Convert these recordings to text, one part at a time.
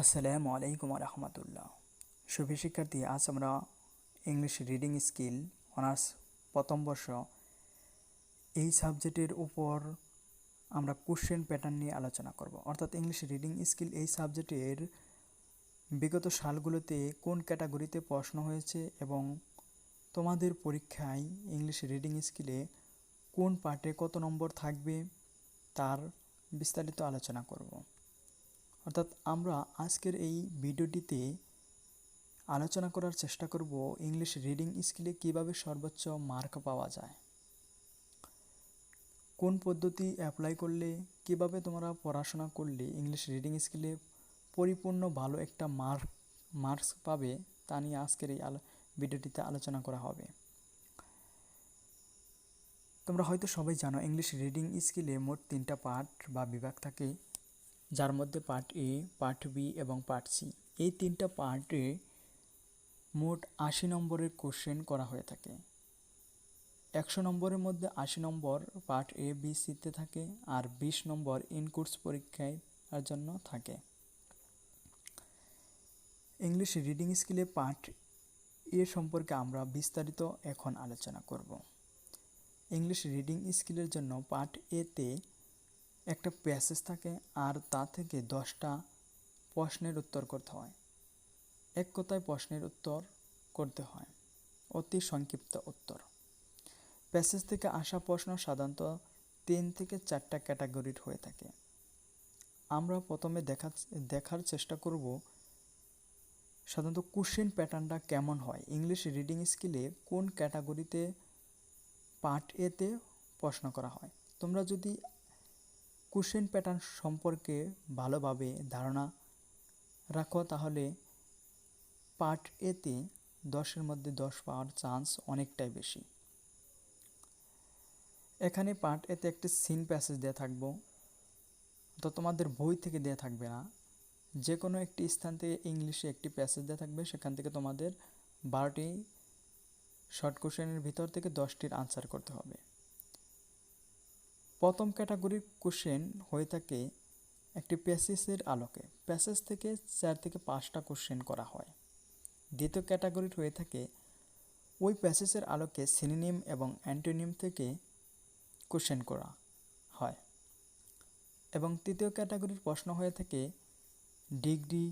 আসসালামু আলাইকুম রহমতুল্লাহ। শুভ শিক্ষার্থী, আজ আমরা ইংলিশ রিডিং স্কিল অনার্স প্রথম বর্ষ এই সাবজেক্টের উপর আমরা কোশ্চেন প্যাটার্ন নিয়ে আলোচনা করব। অর্থাৎ ইংলিশ রিডিং স্কিল এই সাবজেক্টের বিগত সালগুলোতে কোন ক্যাটাগরিতে প্রশ্ন হয়েছে এবং তোমাদের পরীক্ষায় ইংলিশ রিডিং স্কিলে কোন পার্টে কত নম্বর থাকবে তার বিস্তারিত আলোচনা করব। অর্থাৎ আমরা আজকের এই ভিডিওটিতে আলোচনা করার চেষ্টা করব ইংলিশ রিডিং স্কিলে কিভাবে সর্বোচ্চ মার্ক পাওয়া যায়, কোন পদ্ধতি অ্যাপ্লাই করলে কিভাবে তোমরা পড়াশোনা করলে ইংলিশ রিডিং স্কিলে পরিপূর্ণ ভালো একটা মার্কস পাবে তা নিয়ে আজকের এই ভিডিওটিতে আলোচনা করা হবে। তোমরা হয়তো সবাই জানো ইংলিশ রিডিং স্কিলে মোট 3টা পার্ট বা বিভাগ থাকে, যার মধ্যে পার্ট এ, পার্ট বি এবং পার্ট সি। এই 3টা পার্টে মোট 80 নম্বরের কোশ্চেন করা হয়ে থাকে। 100 নম্বরের মধ্যে 80 নম্বর পার্ট এ বি সিতে থাকে আর 20 নম্বর ইনকোর্স পরীক্ষার জন্য থাকে। ইংলিশ রিডিং স্কিলে পার্ট এ সম্পর্কে আমরা বিস্তারিত এখন আলোচনা করব। ইংলিশ রিডিং স্কিলের জন্য পার্ট এতে একটা প্যাসেজ থাকে আর তা থেকে 10টা প্রশ্নের উত্তর করতে হয়। এক কথায় প্রশ্নের উত্তর করতে হয়, অতি সংক্ষিপ্ত উত্তর। প্যাসেজ থেকে আসা প্রশ্ন সাধারণত 3 থেকে 4টা ক্যাটাগরির হয়ে থাকে। আমরা প্রথমে দেখার চেষ্টা করব সাধারণত কোশ্চেন প্যাটার্নটা কেমন হয়, ইংলিশ রিডিং স্কিলে কোন ক্যাটাগরিতে পার্ট এতে প্রশ্ন করা হয়। তোমরা যদি কোশ্চেন প্যাটার্ন সম্পর্কে ভালোভাবে ধারণা রাখো তাহলে পার্ট এতে 10-এর মধ্যে 10 পাওয়ার চান্স অনেকটাই বেশি। এখানে পার্ট এতে একটি সিন প্যাসেজ দেওয়া থাকবো, তো তোমাদের বই থেকে দেওয়া থাকবে না, যে কোনো একটি স্থান থেকে ইংলিশে একটি প্যাসেজ দেওয়া থাকবে, সেখান থেকে তোমাদের 12টি শর্ট কোশ্চেনের ভিতর থেকে 10টির আনসার করতে হবে। প্রথম ক্যাটাগরির কোশ্চেন হয়ে থাকে একটি প্যাসেজের আলোকে, প্যাসেজ থেকে 4 থেকে 5টা কোশ্চেন করা হয়। দ্বিতীয় ক্যাটাগরির হয়ে থাকে ওই প্যাসেজের আলোকে সিনোনিম এবং অ্যান্টোনিম থেকে কোশ্চেন করা হয়। এবং তৃতীয় ক্যাটাগরির প্রশ্ন হয়ে থাকে ডিগ্রি,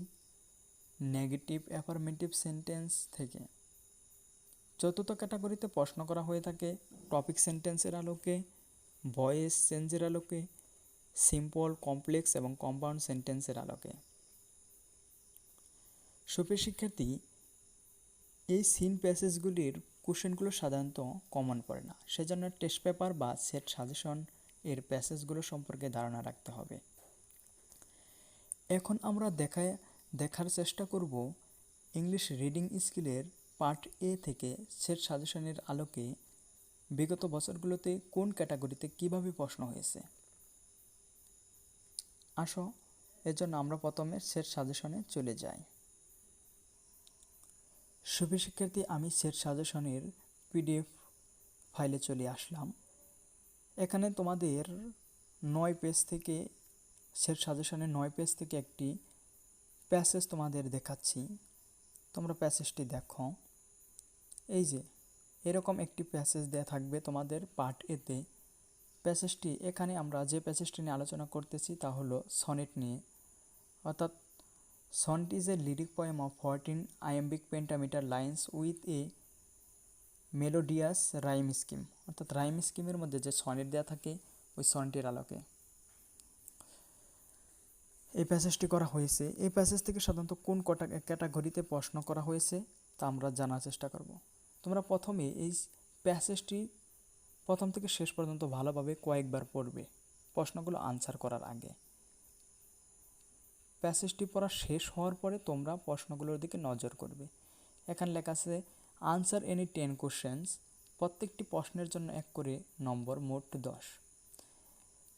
নেগেটিভ, অ্যাফার্মেটিভ সেন্টেন্স থেকে। চতুর্থ ক্যাটাগরিতে প্রশ্ন করা হয়ে থাকে টপিক সেন্টেন্সের আলোকে, ভয়েস চেঞ্জের আলোকে, সিম্পল, কমপ্লেক্স এবং কম্পাউন্ড সেন্টেন্সের আলোকে। সুপ্রিয় শিক্ষার্থী, এই সিন প্যাসেজগুলির কোশ্চেনগুলো সাধারণত কমন পড়ে না, সেজন্য টেস্ট পেপার বা সেট সাজেশন এর প্যাসেজগুলো সম্পর্কে ধারণা রাখতে হবে। এখন আমরা দেখার চেষ্টা করব ইংলিশ রিডিং স্কিলের পার্ট এ থেকে সেট সাজেশনের আলোকে বিগত বছরগুলোতে কোন ক্যাটাগরিতে কিভাবে প্রশ্ন হয়েছে। আসো, এজন্য আমরা প্রথমে সেট সাজেশনে চলে যাই। সুপ্রিয় শিক্ষার্থী, আমি সেট সাজেশনের পিডিএফ ফাইলে চলে আসলাম। এখানে তোমাদের 9 পেজ থেকে সেট সাজেশনের 9 পেজ থেকে একটি প্যাসেজ তোমাদের দেখাচ্ছি, তোমরা প্যাসেজটি দেখো। এই যে এরকম একটি প্যাসেজ দেওয়া থাকবে তোমাদের পার্ট এতে। প্যাসেজটি এখানে আমরা যে প্যাসেজটি নিয়ে আলোচনা করতেছি তা হলো সনেট নিয়ে, অর্থাৎ sonnet is a lyric poem of 14 iambic pentameter lines with a melodious rhyme scheme. অর্থাৎ রাইম স্কিমের মধ্যে যে সনেট দেওয়া থাকে ওই সনেটের আলোকে এই প্যাসেজটি করা হয়েছে। এই প্যাসেজ থেকে সাধারণত কোন ক্যাটাগরিতে প্রশ্ন করা হয়েছে তা আমরা জানার চেষ্টা করব। তোমরা প্রথমে এই প্যাসেজটি প্রথম থেকে শেষ পর্যন্ত ভালোভাবে কয়েকবার পড়বে প্রশ্নগুলো আনসার করার আগে। প্যাসেজটি পড়া শেষ হওয়ার পরে তোমরা প্রশ্নগুলোর দিকে নজর করবে। এখানে লেখা আছে আনসার এনি 10 কোশ্চেন্স, প্রত্যেকটি প্রশ্নের জন্য 1 করে নম্বর, মোট 10।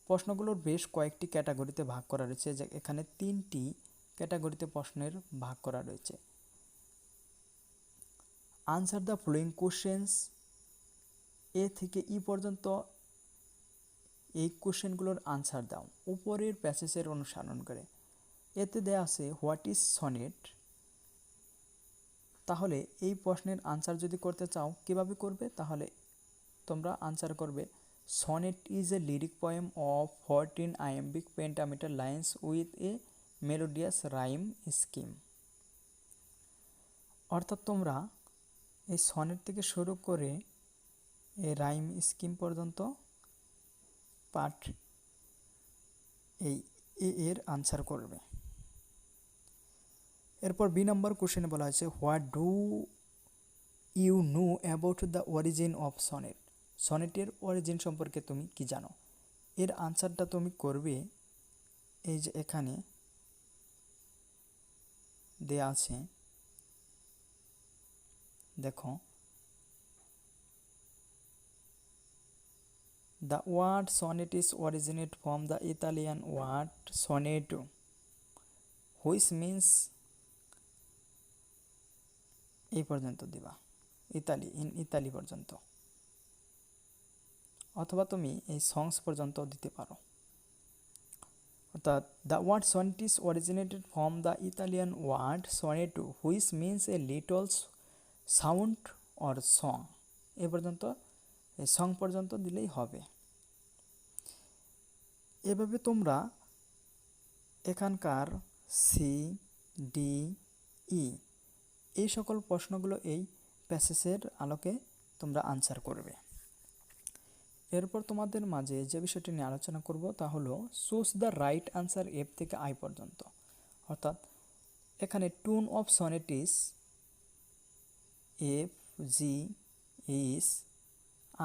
প্রশ্নগুলোর বেশ কয়েকটি ক্যাটাগরিতে ভাগ করা রয়েছে, যে এখানে 3টি ক্যাটাগরিতে প্রশ্নের ভাগ করা রয়েছে। আনসার দ্য ফলোয়িং কোশ্চেন্স, এ থেকে ই পর্যন্ত এই কোশ্চেনগুলোর আনসার দাও উপরের প্যাসেজের অনুসরণ করে। এতে দেয়া আছে হোয়াট ইজ সনেট। তাহলে এই প্রশ্নের আনসার যদি করতে চাও কিভাবে করবে, তাহলে তোমরা আনসার করবে sonnet is a lyric poem of 14 iambic pentameter lines with a melodious rhyme scheme. অর্থাৎ তোমরা এই সনেট থেকে শুরু করে এই রাইম স্কিম পর্যন্ত পার্ট এই এর আনসার করবে। এরপর বি নম্বর কোশ্চেনে বলা হয়েছে what do you know about the origin of sonnet. সনেটের অরিজিন সম্পর্কে তুমি কি জানো? এর আনসারটা তুমি করবে এই যে এখানে দেয়া আছে, দেখো the word sonnet is originated from the Italian word sonetto which means এই পর্যন্ত দিবা ইতালি পর্যন্ত, অথবা তুমি এই সংস পর্যন্ত দিতে পারো। অর্থাৎ the word sonnet is originated from the Italian word sonetto which means a little sound or song। এই পর্যন্ত এই সং পর্যন্ত দিলেই হবে। এভাবে তোমরা এখানকার সি ডি ই এই সকল প্রশ্নগুলো এই প্যাসেজের আলোকে তোমরা আনসার করবে। এরপর তোমাদের মাঝে যে বিষয়টি নিয়ে আলোচনা করব তা হলো choose the right answer F থেকে আই পর্যন্ত। অর্থাৎ এখানে turn of sonnet is F G is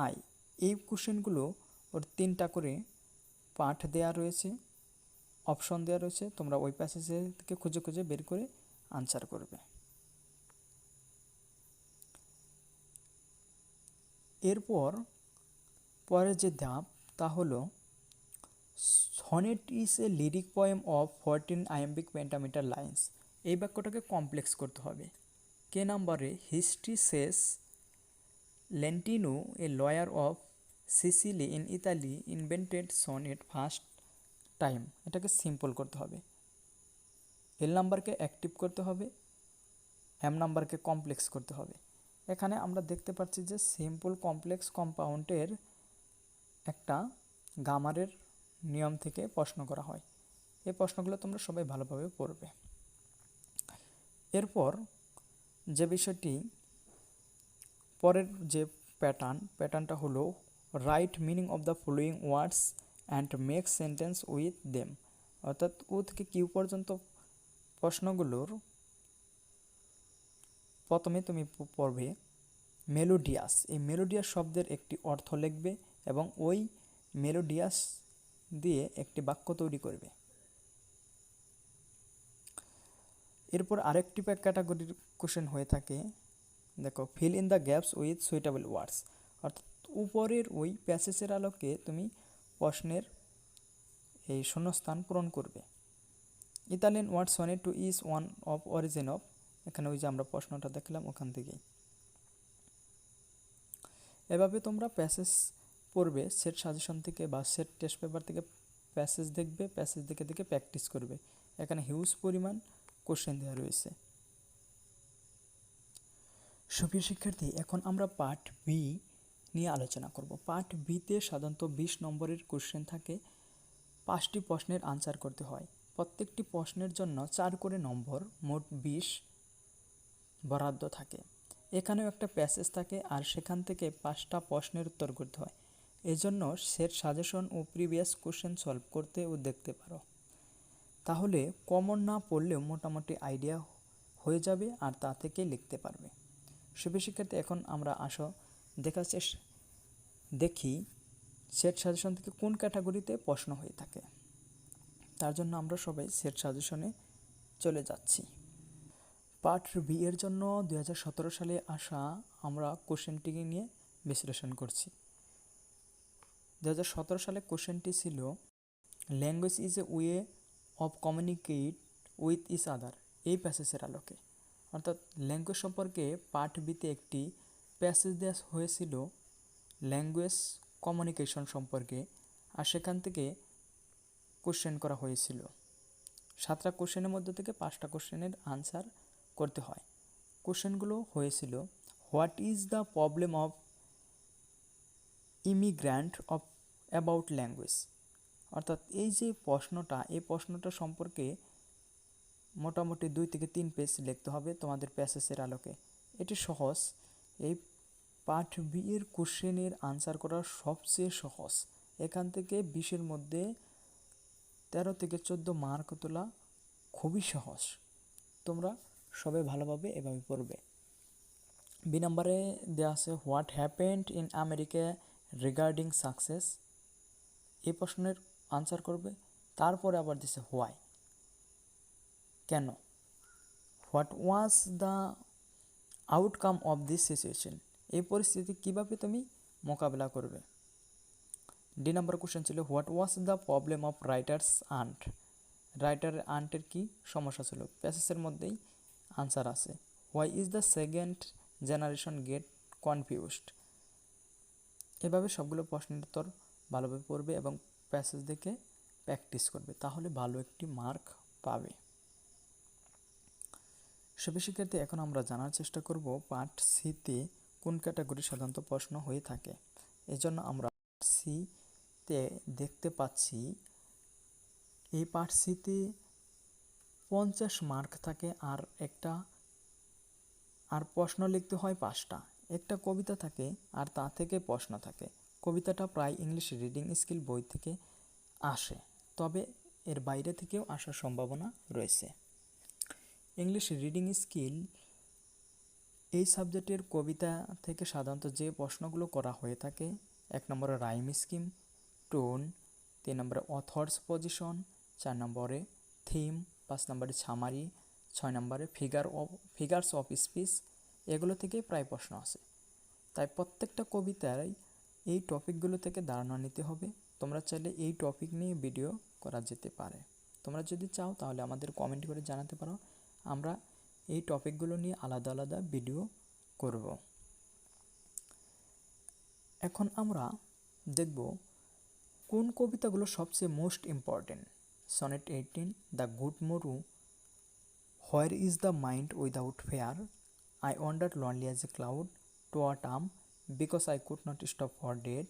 I. এই কোশ্চেনগুলো ওর 3টা করে পার্ট দেয়া রয়েছে, অপশন দেওয়া রয়েছে, তোমরা ওই প্যাসেজে থেকে খুঁজে খুঁজে বের করে আনসার করবে। এরপর পরের যে ধাপ তা হলো sonnet is a lyric poem of 14 iambic pentameter lines. এই বাক্যটাকে কমপ্লেক্স করতে হবে। কে নাম্বারে history says Lentino a lawyer of Sicily in Italy invented sonnet first time. এটাকে সিম্পল করতে হবে। এল নাম্বারকে অ্যাক্টিভ করতে হবে, এম নাম্বারকে কমপ্লেক্স করতে হবে। এখানে আমরা দেখতে পাচ্ছি যে সিম্পল কমপ্লেক্স কম্পাউন্ডের একটা গ্রামারের নিয়ম থেকে প্রশ্ন করা হয়। এই প্রশ্নগুলো তোমরা সবাই ভালোভাবে পড়বে। এরপর যে বিষয়টি পরের যে প্যাটার্নটা হলো right meaning of the following words and make sentence with them. অর্থাৎ ও থেকে কিউ পর্যন্ত প্রশ্নগুলোর প্রথমে তুমি পড়বে মেলোডিয়াস। এই মেলোডিয়াস শব্দের একটি অর্থ লিখবে এবং ওই মেলোডিয়াস দিয়ে একটি বাক্য তৈরি করবে। এরপর আরেকটি ক্যাটাগরির কোশ্চেন হয়ে থাকে, দেখো fill in the gaps with suitable words. অর্থাৎ উপরের ওই প্যাসেজের আলোকে তুমি প্রশ্নের এই শূন্যস্থান পূরণ করবে। Italian word sonetto is one of origin of. এখানে ওই যে আমরা প্রশ্নটা দেখলাম ওখান থেকেই। এভাবে তোমরা প্যাসেজ পড়বে, সেট সাজেশন থেকে বা সেট টেস্ট পেপার থেকে প্যাসেজ দেখবে, প্যাসেজ দেখে দেখে প্র্যাকটিস করবে। এখানে হিউজ পরিমাণ কোশ্চেন দেওয়া রয়েছে। সুপ্রিয় শিক্ষার্থী, এখন আমরা পার্ট বি নিয়ে আলোচনা করব। পার্ট বিতে সাধারণত 20 নম্বরের কোশ্চেন থাকে। 5টি প্রশ্নের আনসার করতে হয়। প্রত্যেকটি প্রশ্নের জন্য 4 করে নম্বর, মোট 20 বরাদ্দ থাকে। এখানেও একটা প্যাসেজ থাকে আর সেখান থেকে 5টা প্রশ্নের উত্তর করতে হয়। এজন্য সেট সাজেশন ও প্রিভিয়াস কোশ্চেন সলভ করতে ও দেখতে পারো। তাহলে কমন না পড়লেও মোটামুটি আইডিয়া হয়ে যাবে আর তা থেকে লিখতে পারবে। সুপ্রিয় শিক্ষার্থী, এখন আমরা দেখি সেট সাজেশন থেকে কোন ক্যাটাগরিতে প্রশ্ন হয়ে থাকে। তার জন্য আমরা সবাই সেট সাজেশনে চলে যাচ্ছি। পার্ট বি এর জন্য 2017 সালে আসা আমরা কোশ্চেনটিকে নিয়ে বিশ্লেষণ করছি। 2017 সালে কোশ্চেনটি ছিল language is a way of communicate with each other. এই প্যাসেজের আলোকে, অর্থাৎ ল্যাঙ্গুয়েজ সম্পর্কে পার্ট বিতে একটি প্যাসেজ দেওয়া হয়েছিল ল্যাঙ্গুয়েজ কমিউনিকেশন সম্পর্কে, আর সেখান থেকে কোশ্চেন করা হয়েছিল। 7টা কোশ্চেনের মধ্যে থেকে 5টা কোশ্চেনের আনসার করতে হয়। কোশ্চেনগুলো হয়েছিল, what is the problem of immigrant of about language. অর্থাৎ এই যে প্রশ্নটা, এই প্রশ্নটা সম্পর্কে মোটামুটি 2 থেকে 3 পেজ লিখতে হবে তোমাদের প্যাসেজের আলোকে। এটি সহজ, এই পার্ট বি এর কোশ্চেনের আনসার করা সবচেয়ে সহজ। এখান থেকে 20-এর মধ্যে 13 থেকে 14 মার্ক তোলা খুবই সহজ। তোমরা সবাই ভালোভাবে এভাবে পড়বে। বি নাম্বারে দেওয়া আছে, what happened in America regarding success. এই প্রশ্নের আনসার করবে। তারপরে আবার দিছে হোয়াই, কেন। What was the outcome of this situation, এই পরিস্থিতি কীভাবে তুমি মোকাবেলা করবে। ডি নাম্বার কোশ্চেন ছিল, what was the problem of writer's aunt. রাইটারের আন্টের কি সমস্যা ছিল, প্যাসেজের মধ্যেই আনসার আছে। Why is the second generation get confused. এভাবে সবগুলো প্রশ্নের উত্তর ভালোভাবে পড়বে এবং প্যাসেজ দেখে প্র্যাকটিস করবে, তাহলে ভালো একটি মার্ক পাবে। সব শিক্ষার্থী, এখন আমরা জানার চেষ্টা করব পার্ট সিতে কোন ক্যাটাগরি সাধারণত প্রশ্ন হয়ে থাকে। এজন্য আমরা সিতে দেখতে পাচ্ছি, এই পার্ট সিতে 50 মার্ক থাকে আর প্রশ্ন লিখতে হয় 5টা। একটা কবিতা থাকে আর তা থেকে প্রশ্ন থাকে। কবিতাটা প্রায় ইংলিশ রিডিং স্কিল বই থেকে আসে, তবে এর বাইরে থেকেও আসার সম্ভাবনা রয়েছে। ইংলিশ রিডিং স্কিল এই সাবজেক্টের কবিতা থেকে সাধারণত যে প্রশ্নগুলো করা হয়ে থাকে, 1 নম্বরে রাইম স্কিম, টোন, 3 নম্বরে অথর্স পজিশন, 4 নম্বরে থিম, 5 নম্বরে সামারি, 6 নম্বরে ফিগার্স অফ স্পিচ। এগুলো থেকে প্রায় প্রশ্ন আছে। তাই প্রত্যেকটা কবিতায় এই টপিকগুলো থেকে ধারণা নিতে হবে। তোমরা চাইলে এই টপিক নিয়ে ভিডিও করা যেতে পারে। তোমরা যদি চাও তাহলে আমাদের কমেন্ট করে জানাতে পারো, আমরা এই টপিকগুলো নিয়ে আলাদা আলাদা ভিডিও করব। এখন আমরা দেখব কোন কবিতাগুলো সবচেয়ে most important. Sonnet 18, the good morrow, where is the mind without fear, I wander lonely as a cloud, to autumn, because I could not stop for death,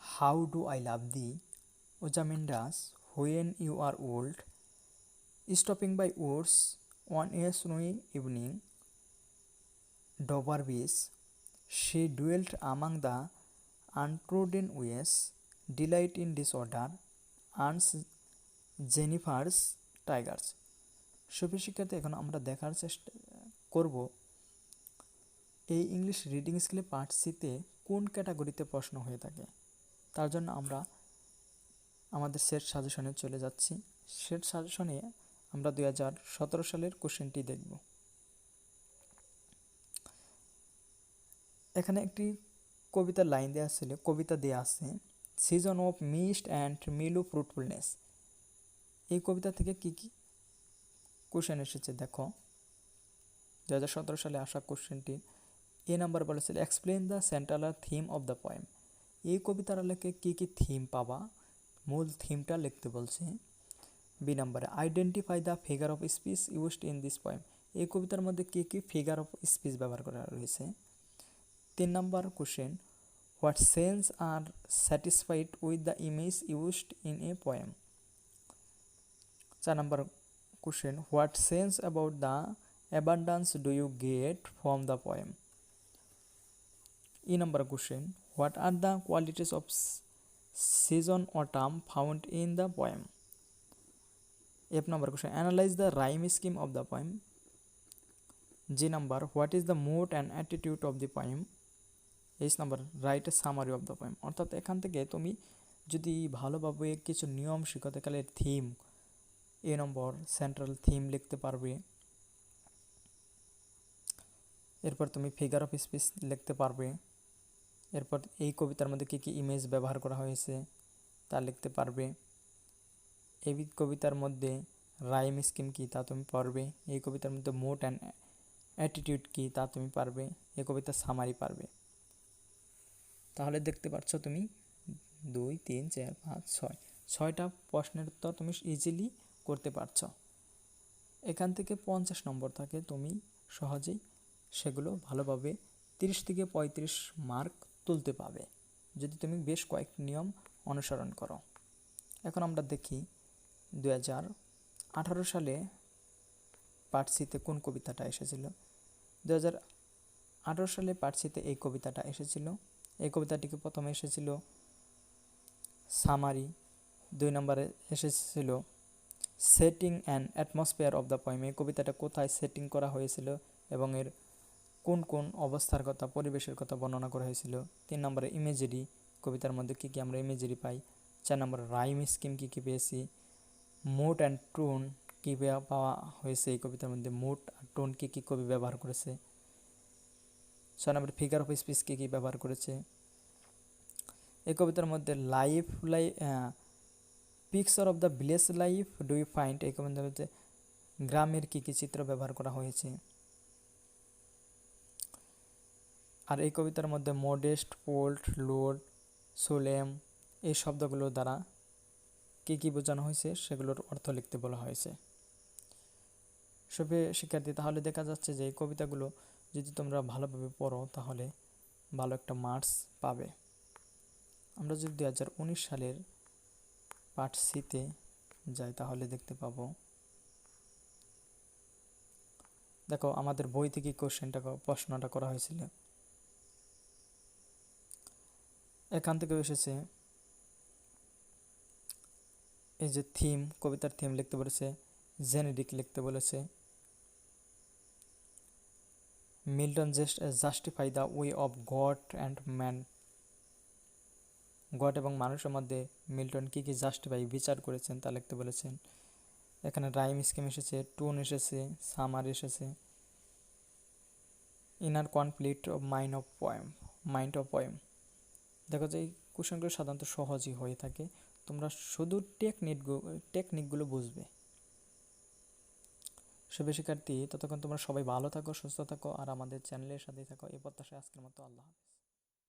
how do I love thee, Ozymandias, when you are old, stopping by woods on a snowy evening, Dover Beach, she dwelt among the untrodden ways, delight in disorder, Aunt Jennifer's tigers. সুপ্রিয় শিক্ষার্থী, এখন আমরা দেখার চেষ্টা করব এই English reading স্কিলে part সিতে কোন ক্যাটাগরিতে প্রশ্ন হয়ে থাকে। তার জন্য আমরা আমাদের সেট সাজেশনে চলে যাচ্ছি। সেট সাজেশনে আমরা 2017 সালের কোশ্চেনটি দেখব। এখানে একটি কবিতার লাইন দেওয়া ছিল, কবিতা দেওয়া আছে, সিজন অফ মিস্ট অ্যান্ড মিলো ফ্রুটফুলনেস। এই কবিতা থেকে কি কি কোশ্চেন এসেছে দেখো। 2017 সালে আসা কোশ্চেনটি এ নাম্বার বলেছিল, explain the central theme of the poem. এই কবিতার লেখে কি কি থিম পাবা, মূল থিমটা লিখতে বলছে। বি নাম্বারে, identify the figure of speech used in this poem. এই কবিতার মধ্যে কী কী ফিগার অফ স্পিচ ব্যবহার করা রয়েছে। 3 number question, what sense are satisfied with the image used in a poem. 4 number question, what sense about the abundance do you get from the poem. E number question, what are the qualities of season autumn found in the poem. F number question, analyze the rhyme scheme of the poem. G number, what is the mood and attitude of the poem. H number, write a summary of the poem. অর্থাৎ এখান থেকে তুমি যদি ভালোভাবে কিছু নিয়ম শিখতে গেলে থিম, এ নম্বর সেন্ট্রাল থিম লিখতে পারবে। এরপর তুমি ফিগার অফ স্পিচ লিখতে পারবে। এরপর এই কবিতার মধ্যে কী কী ইমেজ ব্যবহার করা হয়েছে তা লিখতে পারবে। এই কবিতার মধ্যে রাইম স্কিম কী তা তুমি পারবে। এই কবিতার মধ্যে মুড অ্যান্ড অ্যাটিটিউড কী তা তুমি পারবে। এই কবিতার সামারি পারবে। তাহলে দেখতে পাচ্ছ তুমি 2, 3, 4, 5, 6 6টা প্রশ্নের উত্তর তুমি ইজিলি করতে পারছো। এখান থেকে 50 নম্বর থাকে, তুমি সহজেই সেগুলো ভালোভাবে 30 থেকে 35 মার্ক তুলতে পাবে যদি তুমি বেশ কয়েকটি নিয়ম অনুসরণ করো। এখন আমরা দেখি 2018 সালে পার্ট সিতে কোন কবিতাটা এসেছিল। 2018 সালে পার্ট সিতে এই কবিতাটা এসেছিল। এই কবিতাটিকে প্রথমে এসেছিল সামারি, 2 নম্বরে এসেছিল setting and atmosphere of the poem. এই কবিতাটা কোথায় সেটিং করা হয়েছিল এবং এর কোন কোন অবস্থার কথা, পরিবেশের কথা বর্ণনা করা হয়েছিল। 3 নম্বরে ইমেজেরি, কবিতার মধ্যে কী কী আমরা ইমেজেরি পাই। 4 নম্বরে রাইম স্কিম কী কী পেয়েছি। মুড অ্যান্ড টোন কী পাওয়া হয়েছে এই কবিতার মধ্যে, মুড আর টোন কী কী কবি ব্যবহার করেছে। 6 নম্বরে ফিগার অফ স্পিচ কী কী ব্যবহার করেছে। এই কবিতার মধ্যে picture of the village life do you find, এই কবিতার মধ্যে গ্রামের কী কী চিত্র ব্যবহার করা হয়েছে। আর এই কবিতার মধ্যে মডেস্ট, পোল্ট, লোড, সোলেম এই শব্দগুলোর দ্বারা কী কী বোঝানো হয়েছে সেগুলোর অর্থ লিখতে বলা হয়েছে। সবে শিক্ষার্থী, তাহলে দেখা যাচ্ছে যে এই কবিতাগুলো যদি তোমরা ভালোভাবে পড়ো তাহলে ভালো একটা মার্কস পাবে। আমরা যদি 2019 সালের পার্ট সিতে যাই তাহলে দেখতে পাবো, দেখো আমাদের বই থেকে প্রশ্নটা করা হয়েছিল। এখান থেকে এসেছে এই যে থিম, কবিতার থিম লিখতে বলেছে, জেনেরিক লিখতে বলেছে। Milton justify the way of god and man, god এবং মানুষের মধ্যে মিল্টন কী কী জাস্টিফাই বিচার করেছেন তা লিখতে বলেছেন। এখানে রাইম স্কিম এসেছে, টোন এসেছে, সামার এসেছে, inner conflict of mind of poem. দেখো যে এই কোশ্চেনগুলো সাধারণত সহজই হয়ে থাকে, তোমরা শুধু টেকনিকগুলো বুঝবে। শুভ শিক্ষার্থী, ততক্ষণ তোমরা সবাই ভালো থাকো, সুস্থ থাকো আর আমাদের চ্যানেলের সাথেই থাকো, এই প্রত্যাশায় আজকের মতো আল্লাহ হাফেজ।